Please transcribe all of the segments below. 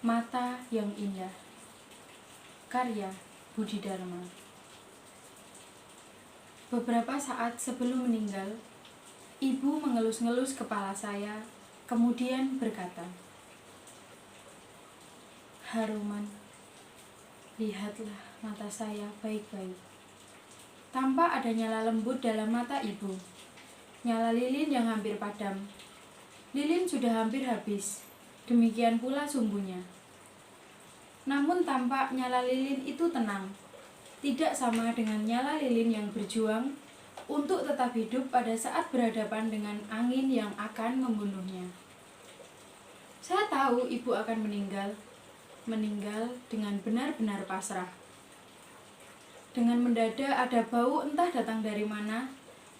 Mata yang Indah, karya Budi Dharma. Beberapa saat sebelum meninggal, ibu mengelus-ngelus kepala saya, kemudian berkata, "Haruman, lihatlah mata saya baik-baik." Tanpa ada nyala lembut dalam mata ibu, nyala lilin yang hampir padam. Lilin sudah hampir habis, demikian pula sumbunya. Namun tampak nyala lilin itu tenang, tidak sama dengan nyala lilin yang berjuang untuk tetap hidup pada saat berhadapan dengan angin yang akan membunuhnya. Saya tahu ibu akan meninggal dengan benar-benar pasrah. Dengan mendadak ada bau entah datang dari mana,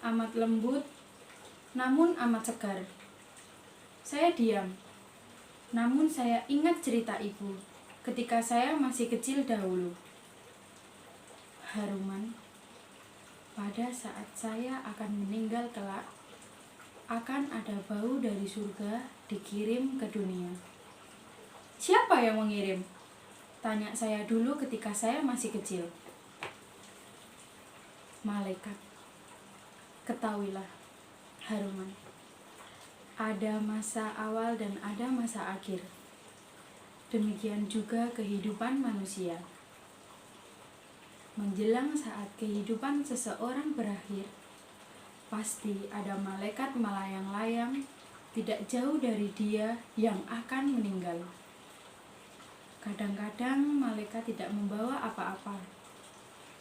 amat lembut, namun amat segar. Saya diam, namun saya ingat cerita ibu ketika saya masih kecil dahulu. Haruman, pada saat saya akan meninggal kelak, akan ada bau dari surga dikirim ke dunia. Siapa yang mengirim? Tanya saya dulu ketika saya masih kecil. Malaikat. Ketahuilah, Haruman, ada masa awal dan ada masa akhir. Demikian juga kehidupan manusia. Menjelang saat kehidupan seseorang berakhir, pasti ada malaikat melayang-layang tidak jauh dari dia yang akan meninggal. Kadang-kadang malaikat tidak membawa apa-apa.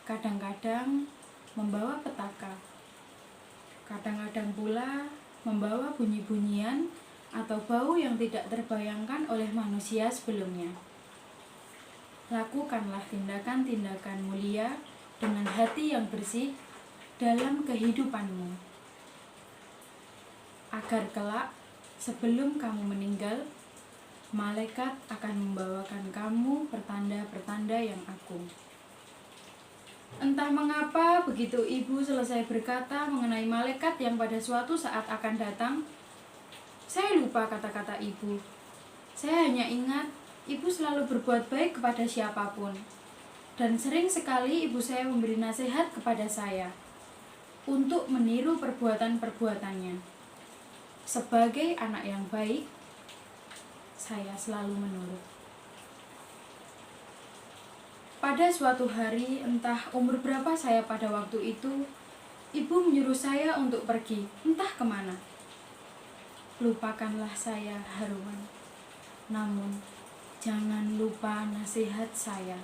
Kadang-kadang membawa petaka. Kadang-kadang pula membawa bunyi-bunyian atau bau yang tidak terbayangkan oleh manusia sebelumnya. Lakukanlah tindakan-tindakan mulia dengan hati yang bersih dalam kehidupanmu, agar kelak sebelum kamu meninggal, malaikat akan membawakan kamu pertanda-pertanda yang agung. Entah mengapa begitu ibu selesai berkata mengenai malaikat yang pada suatu saat akan datang, saya lupa kata-kata ibu. Saya hanya ingat ibu selalu berbuat baik kepada siapapun. Dan sering sekali ibu saya memberi nasihat kepada saya untuk meniru perbuatan-perbuatannya. Sebagai anak yang baik, saya selalu menurut. Pada suatu hari, entah umur berapa saya pada waktu itu, ibu menyuruh saya untuk pergi, entah kemana. Lupakanlah saya, Haruman. Namun, jangan lupa nasihat saya.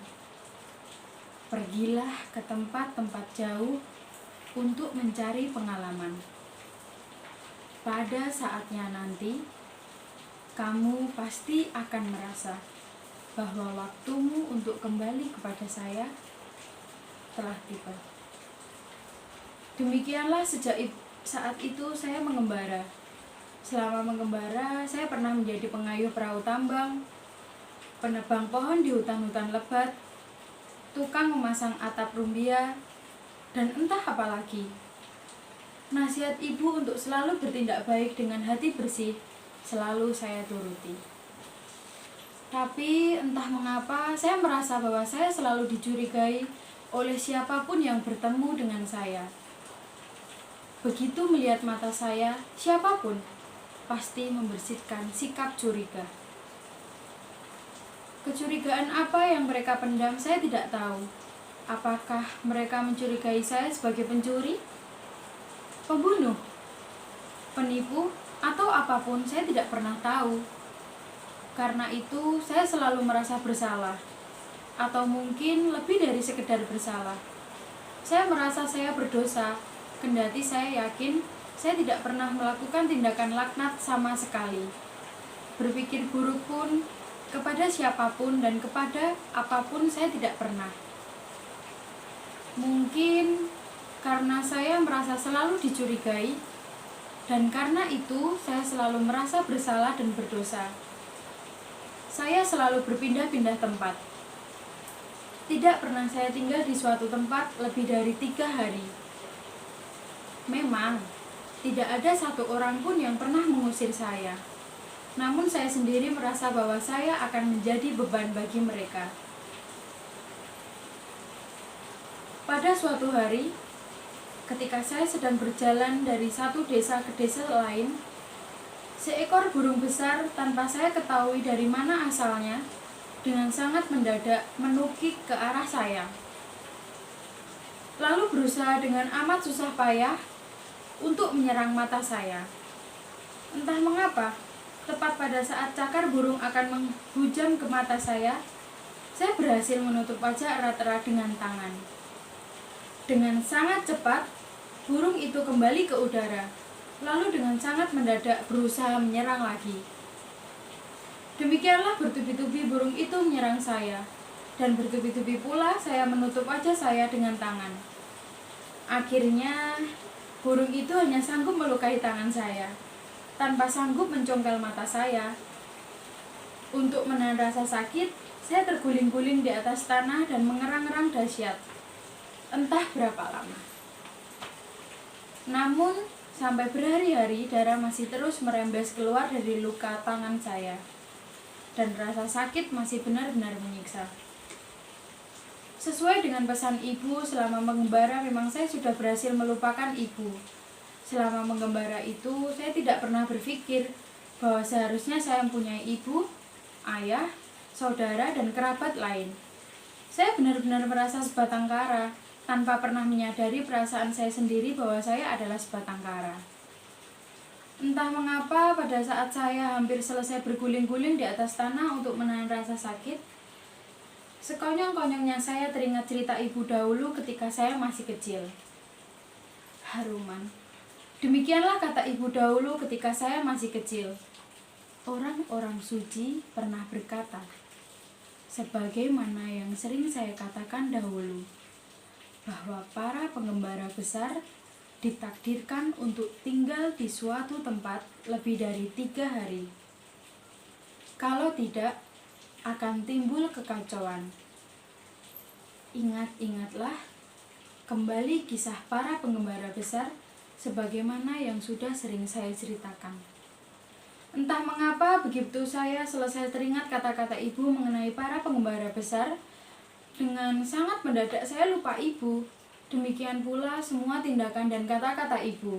Pergilah ke tempat-tempat jauh untuk mencari pengalaman. Pada saatnya nanti, kamu pasti akan merasa bahwa waktumu untuk kembali kepada saya telah tiba. Demikianlah sejak saat itu saya mengembara. Selama mengembara, saya pernah menjadi pengayuh perahu tambang, penebang pohon di hutan-hutan lebat, tukang memasang atap rumbia, dan entah apa lagi. Nasihat ibu untuk selalu bertindak baik dengan hati bersih selalu saya turuti. Tapi entah mengapa saya merasa bahwa saya selalu dicurigai oleh siapapun yang bertemu dengan saya. Begitu melihat mata saya, siapapun pasti membersihkan sikap curiga. Kecurigaan apa yang mereka pendam saya tidak tahu. Apakah mereka mencurigai saya sebagai pencuri, pembunuh, penipu, atau apapun, saya tidak pernah tahu. Karena itu saya selalu merasa bersalah, atau mungkin lebih dari sekedar bersalah. Saya merasa saya berdosa, kendati saya yakin saya tidak pernah melakukan tindakan laknat sama sekali. Berpikir buruk pun kepada siapapun dan kepada apapun saya tidak pernah. Mungkin karena saya merasa selalu dicurigai, dan karena itu saya selalu merasa bersalah dan berdosa. Saya selalu berpindah-pindah tempat. Tidak pernah saya tinggal di suatu tempat lebih dari 3 hari. Memang tidak ada satu orang pun yang pernah mengusir saya. namun saya sendiri merasa bahwa saya akan menjadi beban bagi mereka. Pada suatu hari, ketika saya sedang berjalan dari satu desa ke desa lain, seekor burung besar tanpa saya ketahui dari mana asalnya, dengan sangat mendadak menukik ke arah saya. Lalu berusaha dengan amat susah payah untuk menyerang mata saya. Entah mengapa, tepat pada saat cakar burung akan menghujam ke mata saya berhasil menutup wajah erat-erat dengan tangan. Dengan sangat cepat, burung itu kembali ke udara, lalu dengan sangat mendadak berusaha menyerang lagi. Demikianlah bertubi-tubi burung itu menyerang saya, dan bertubi-tubi pula saya menutup wajah saya dengan tangan. Akhirnya, burung itu hanya sanggup melukai tangan saya, tanpa sanggup mencongkel mata saya. Untuk menahan rasa sakit, saya terguling-guling di atas tanah dan mengerang-erang dahsyat. Entah berapa lama. Namun, sampai berhari-hari darah masih terus merembes keluar dari luka tangan saya. Dan rasa sakit masih benar-benar menyiksa. Sesuai dengan pesan ibu, selama mengembara memang saya sudah berhasil melupakan ibu. Selama mengembara itu, saya tidak pernah berpikir bahwa seharusnya saya mempunyai ibu, ayah, saudara, dan kerabat lain. Saya benar-benar merasa sebatang kara, tanpa pernah menyadari perasaan saya sendiri bahwa saya adalah sebatang kara. Entah mengapa pada saat saya hampir selesai berguling-guling di atas tanah untuk menahan rasa sakit, sekonyong-konyongnya saya teringat cerita ibu dahulu ketika saya masih kecil. Haruman. Demikianlah kata ibu dahulu ketika saya masih kecil. Orang-orang suci pernah berkata, sebagaimana yang sering saya katakan dahulu, bahwa para pengembara besar ditakdirkan untuk tinggal di suatu tempat lebih dari 3 hari. Kalau tidak, akan timbul kekacauan. Ingat-ingatlah kembali kisah para pengembara besar sebagaimana yang sudah sering saya ceritakan. Entah mengapa begitu saya selesai teringat kata-kata ibu mengenai para pengembara besar, dengan sangat mendadak saya lupa ibu. Demikian pula semua tindakan dan kata-kata ibu.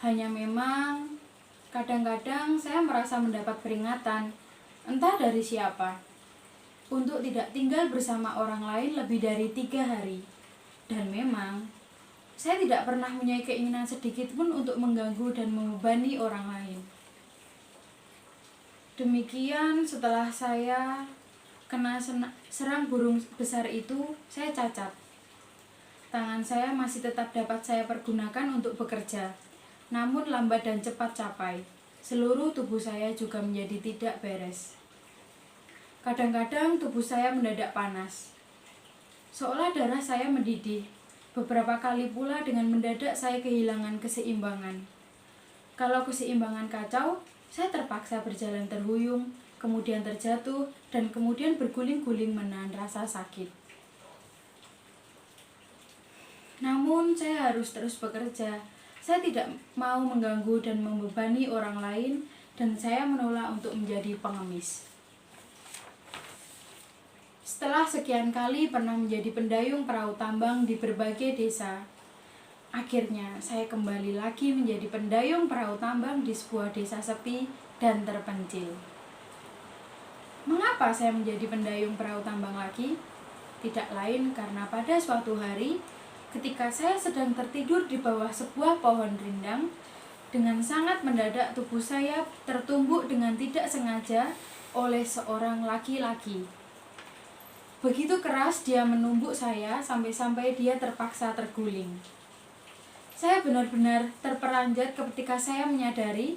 Hanya memang kadang-kadang saya merasa mendapat peringatan, entah dari siapa, untuk tidak tinggal bersama orang lain lebih dari 3 hari. Dan memang saya tidak pernah mempunyai keinginan sedikit pun untuk mengganggu dan membebani orang lain. Demikian setelah saya kena serang burung besar itu, saya cacat. Tangan saya masih tetap dapat saya pergunakan untuk bekerja, namun lambat dan cepat capai. Seluruh tubuh saya juga menjadi tidak beres. Kadang-kadang tubuh saya mendadak panas, seolah darah saya mendidih. Beberapa kali pula dengan mendadak saya kehilangan keseimbangan. Kalau keseimbangan kacau, saya terpaksa berjalan terhuyung, kemudian terjatuh, dan kemudian berguling-guling menahan rasa sakit. Namun saya harus terus bekerja. Saya tidak mau mengganggu dan membebani orang lain, dan saya menolak untuk menjadi pengemis. Setelah sekian kali pernah menjadi pendayung perahu tambang di berbagai desa, akhirnya saya kembali lagi menjadi pendayung perahu tambang di sebuah desa sepi dan terpencil. Mengapa saya menjadi pendayung perahu tambang lagi? Tidak lain karena pada suatu hari, ketika saya sedang tertidur di bawah sebuah pohon rindang, dengan sangat mendadak tubuh saya tertumbuk dengan tidak sengaja oleh seorang laki-laki. Begitu keras dia menumbuk saya sampai-sampai dia terpaksa terguling. Saya benar-benar terperanjat ketika saya menyadari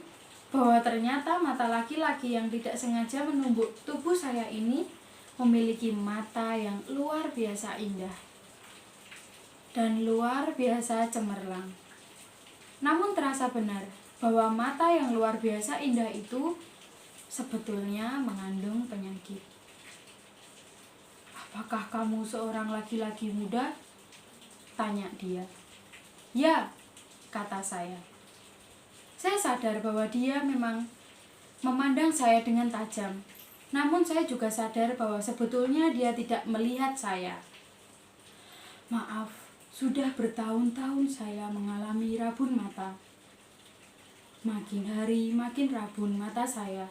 bahwa ternyata mata laki-laki yang tidak sengaja menumbuk tubuh saya ini memiliki mata yang luar biasa indah dan luar biasa cemerlang. Namun terasa benar bahwa mata yang luar biasa indah itu sebetulnya mengandung penyakit. "Apakah kamu seorang laki-laki muda?" tanya dia. "Ya," kata saya. Saya sadar bahwa dia memang memandang saya dengan tajam. Namun saya juga sadar bahwa sebetulnya dia tidak melihat saya. Maaf, sudah bertahun-tahun saya mengalami rabun mata. Makin hari makin rabun mata saya.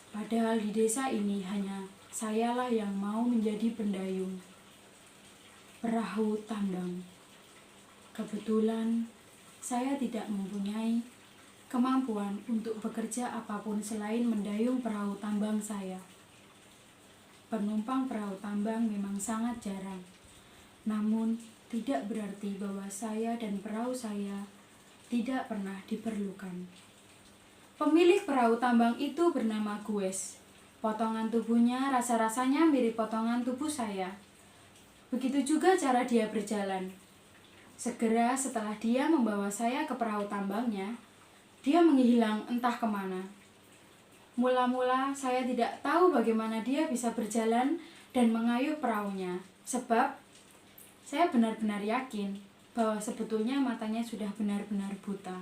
Padahal di desa ini hanya sayalah yang mau menjadi pendayung perahu tambang. Kebetulan saya tidak mempunyai kemampuan untuk bekerja apapun selain mendayung perahu tambang saya. Penumpang perahu tambang memang sangat jarang. Namun tidak berarti bahwa saya dan perahu saya tidak pernah diperlukan. Pemilik perahu tambang itu bernama Gues. Potongan tubuhnya rasa-rasanya mirip potongan tubuh saya. Begitu juga cara dia berjalan. Segera setelah dia membawa saya ke perahu tambangnya, dia menghilang entah kemana. Mula-mula saya tidak tahu bagaimana dia bisa berjalan dan mengayuh perahunya, sebab saya benar-benar yakin bahwa sebetulnya matanya sudah benar-benar buta.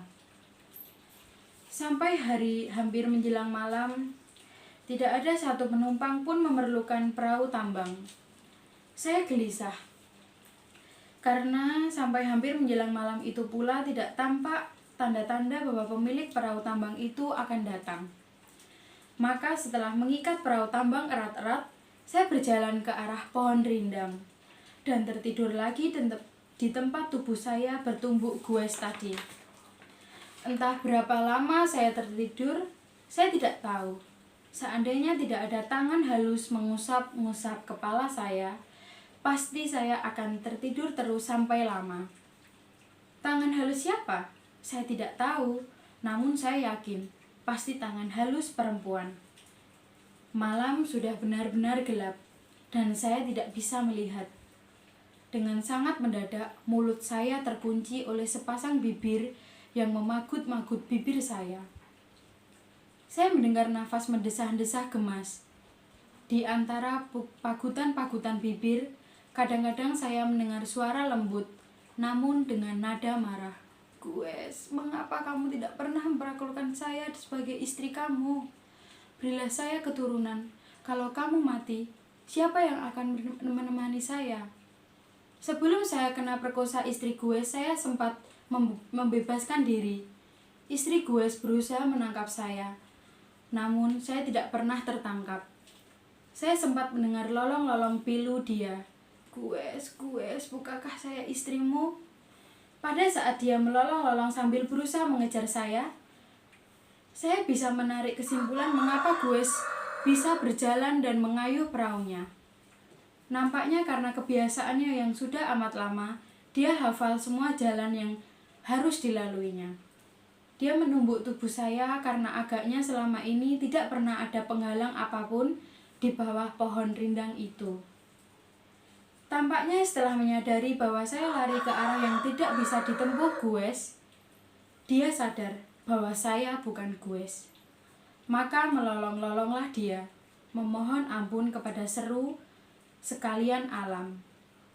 Sampai hari hampir menjelang malam, tidak ada satu penumpang pun memerlukan perahu tambang. Saya gelisah, karena sampai hampir menjelang malam itu pula tidak tampak tanda-tanda bahwa pemilik perahu tambang itu akan datang. Maka setelah mengikat perahu tambang erat-erat, saya berjalan ke arah pohon rindang dan tertidur lagi di tempat tubuh saya bertumbuk Gues tadi. Entah berapa lama saya tertidur, saya tidak tahu. Seandainya tidak ada tangan halus mengusap-ngusap kepala saya, pasti saya akan tertidur terus sampai lama. Tangan halus siapa? Saya tidak tahu, namun saya yakin pasti tangan halus perempuan. Malam sudah benar-benar gelap dan saya tidak bisa melihat. Dengan sangat mendadak, mulut saya terkunci oleh sepasang bibir yang memagut-magut bibir saya. Saya mendengar nafas mendesah-desah gemas. Di antara pagutan-pagutan bibir, kadang-kadang saya mendengar suara lembut, namun dengan nada marah. Gues, mengapa kamu tidak pernah memperlakukan saya sebagai istri kamu? Berilah saya keturunan. Kalau kamu mati, siapa yang akan menemani saya? Sebelum saya kena perkosa istri Gues, saya sempat membebaskan diri. Istri Gues berusaha menangkap saya, namun saya tidak pernah tertangkap. Saya sempat mendengar lolong-lolong pilu dia. Gues, bukankah saya istrimu? Pada saat dia melolong-lolong sambil berusaha mengejar saya bisa menarik kesimpulan mengapa Gues bisa berjalan dan mengayuh perahunya. Nampaknya karena kebiasaannya yang sudah amat lama, dia hafal semua jalan yang harus dilaluinya. Dia menumbuk tubuh saya karena agaknya selama ini tidak pernah ada penghalang apapun di bawah pohon rindang itu. Tampaknya setelah menyadari bahwa saya lari ke arah yang tidak bisa ditempuh Gues, dia sadar bahwa saya bukan Gues. Maka melolong-lolonglah dia, memohon ampun kepada seru sekalian alam.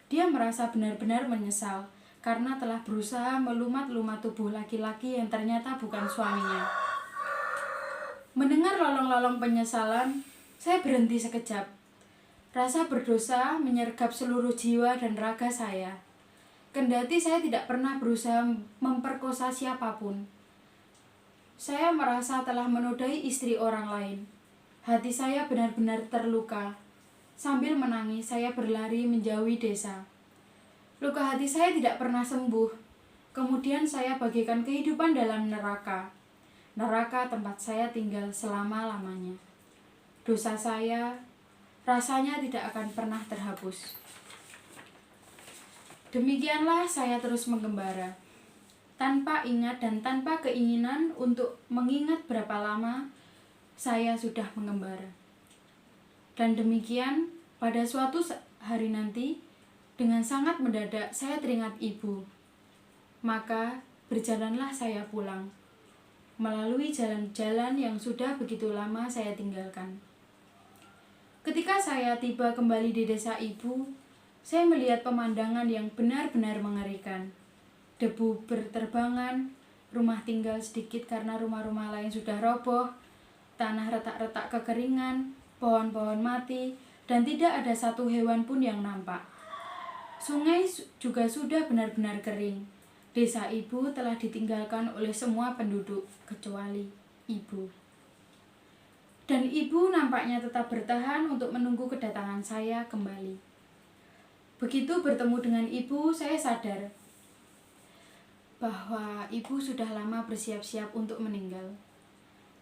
Dia merasa benar-benar menyesal karena telah berusaha melumat-lumat tubuh laki-laki yang ternyata bukan suaminya. Mendengar lolong-lolong penyesalan, saya berhenti sekejap. Rasa berdosa menyergap seluruh jiwa dan raga saya. Kendati saya tidak pernah berusaha memperkosa siapapun. Saya merasa telah menodai istri orang lain. Hati saya benar-benar terluka. Sambil menangis, saya berlari menjauhi desa. Luka hati saya tidak pernah sembuh. Kemudian saya bagikan kehidupan dalam neraka. Neraka tempat saya tinggal selama-lamanya. Dosa saya rasanya tidak akan pernah terhapus. Demikianlah saya terus mengembara, tanpa ingat dan tanpa keinginan untuk mengingat berapa lama saya sudah mengembara. Dan demikian, pada suatu hari nanti, dengan sangat mendadak saya teringat ibu. Maka berjalanlah saya pulang, melalui jalan-jalan yang sudah begitu lama saya tinggalkan. Ketika saya tiba kembali di desa ibu, saya melihat pemandangan yang benar-benar mengerikan. Debu berterbangan, rumah tinggal sedikit karena rumah-rumah lain sudah roboh, tanah retak-retak kekeringan, pohon-pohon mati, dan tidak ada satu hewan pun yang nampak. Sungai juga sudah benar-benar kering. Desa ibu telah ditinggalkan oleh semua penduduk, kecuali ibu. Dan ibu nampaknya tetap bertahan untuk menunggu kedatangan saya kembali. Begitu bertemu dengan ibu, saya sadar bahwa ibu sudah lama bersiap-siap untuk meninggal.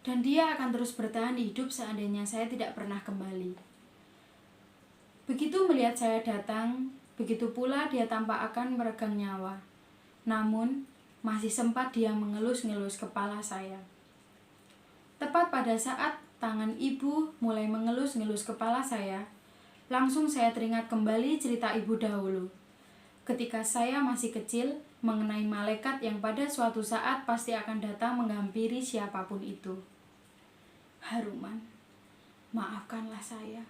Dan dia akan terus bertahan hidup seandainya saya tidak pernah kembali. Begitu melihat saya datang, begitu pula dia tampak akan meregang nyawa. Namun, masih sempat dia mengelus-ngelus kepala saya. Tepat pada saat tangan ibu mulai mengelus-ngelus kepala saya, langsung saya teringat kembali cerita ibu dahulu. Ketika saya masih kecil, mengenai malaikat yang pada suatu saat pasti akan datang menghampiri siapapun itu. Haruman, maafkanlah saya.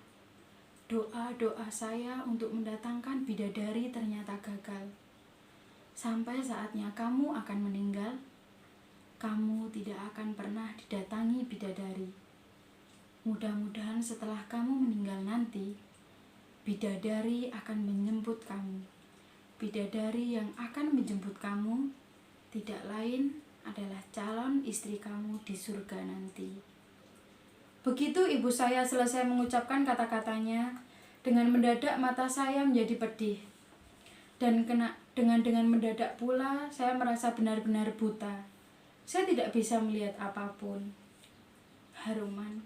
Doa-doa saya untuk mendatangkan bidadari ternyata gagal. Sampai saatnya kamu akan meninggal, kamu tidak akan pernah didatangi bidadari. Mudah-mudahan setelah kamu meninggal nanti, bidadari akan menjemput kamu. Bidadari yang akan menjemput kamu tidak lain adalah calon istri kamu di surga nanti. Begitu ibu saya selesai mengucapkan kata-katanya, dengan mendadak mata saya menjadi pedih. Dan dengan mendadak pula saya merasa benar-benar buta. Saya tidak bisa melihat apapun. Haruman,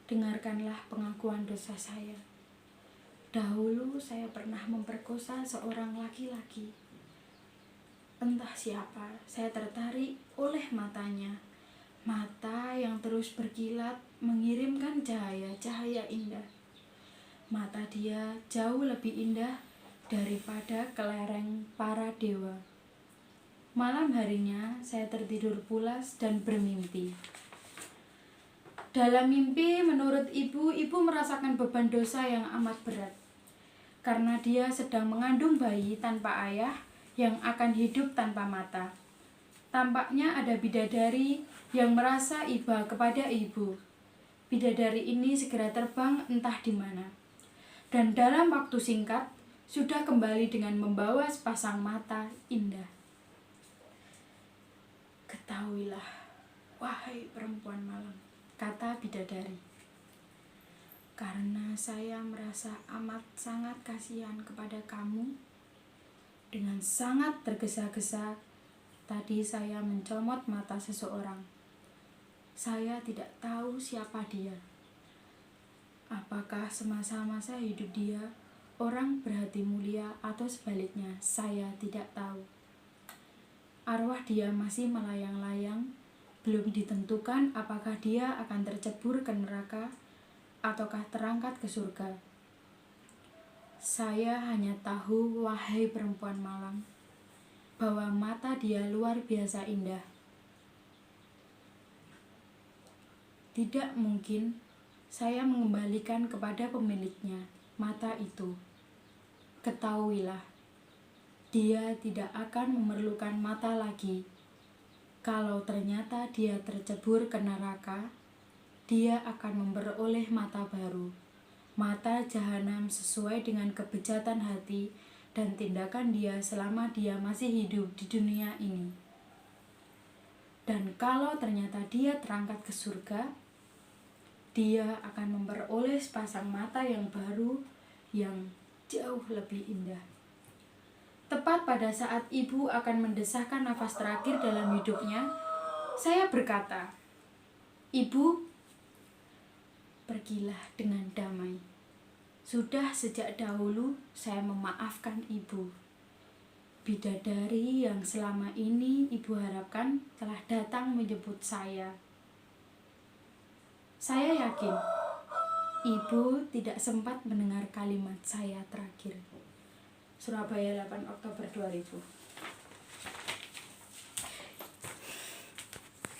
dengarkanlah pengakuan dosa saya. Dahulu saya pernah memperkosa seorang laki-laki. Entah siapa, saya tertarik oleh matanya. Mata yang terus berkilat mengirimkan cahaya-cahaya indah. Mata dia jauh lebih indah daripada kelereng para dewa. Malam harinya saya tertidur pulas dan bermimpi. Dalam mimpi, menurut ibu merasakan beban dosa yang amat berat. Karena dia sedang mengandung bayi tanpa ayah yang akan hidup tanpa mata. Tampaknya ada bidadari yang merasa iba kepada ibu. Bidadari ini segera terbang entah di mana. Dan dalam waktu singkat, sudah kembali dengan membawa sepasang mata indah. Ketahuilah, wahai perempuan malam, kata bidadari, karena saya merasa amat sangat kasihan kepada kamu. Dengan sangat tergesa-gesa, tadi saya mencomot mata seseorang. Saya tidak tahu siapa dia. Apakah semasa-masa hidup dia orang berhati mulia atau sebaliknya, saya tidak tahu. Arwah dia masih melayang-layang, belum ditentukan apakah dia akan tercebur ke neraka ataukah terangkat ke surga. Saya hanya tahu, wahai perempuan malang, bahwa mata dia luar biasa indah. Tidak mungkin saya mengembalikan kepada pemiliknya mata itu. Ketahuilah, dia tidak akan memerlukan mata lagi. Kalau ternyata dia tercebur ke neraka, dia akan memperoleh mata baru. Mata jahanam sesuai dengan kebejatan hati dan tindakan dia selama dia masih hidup di dunia ini. Dan kalau ternyata dia terangkat ke surga, dia akan memperoleh sepasang mata yang baru yang jauh lebih indah. Tepat pada saat ibu akan mendesahkan nafas terakhir dalam hidupnya, saya berkata, "Ibu, pergilah dengan damai. Sudah sejak dahulu saya memaafkan ibu. Bidadari yang selama ini ibu harapkan telah datang menjemput saya." Saya yakin ibu tidak sempat mendengar kalimat saya terakhir. Surabaya 8 Oktober 2000.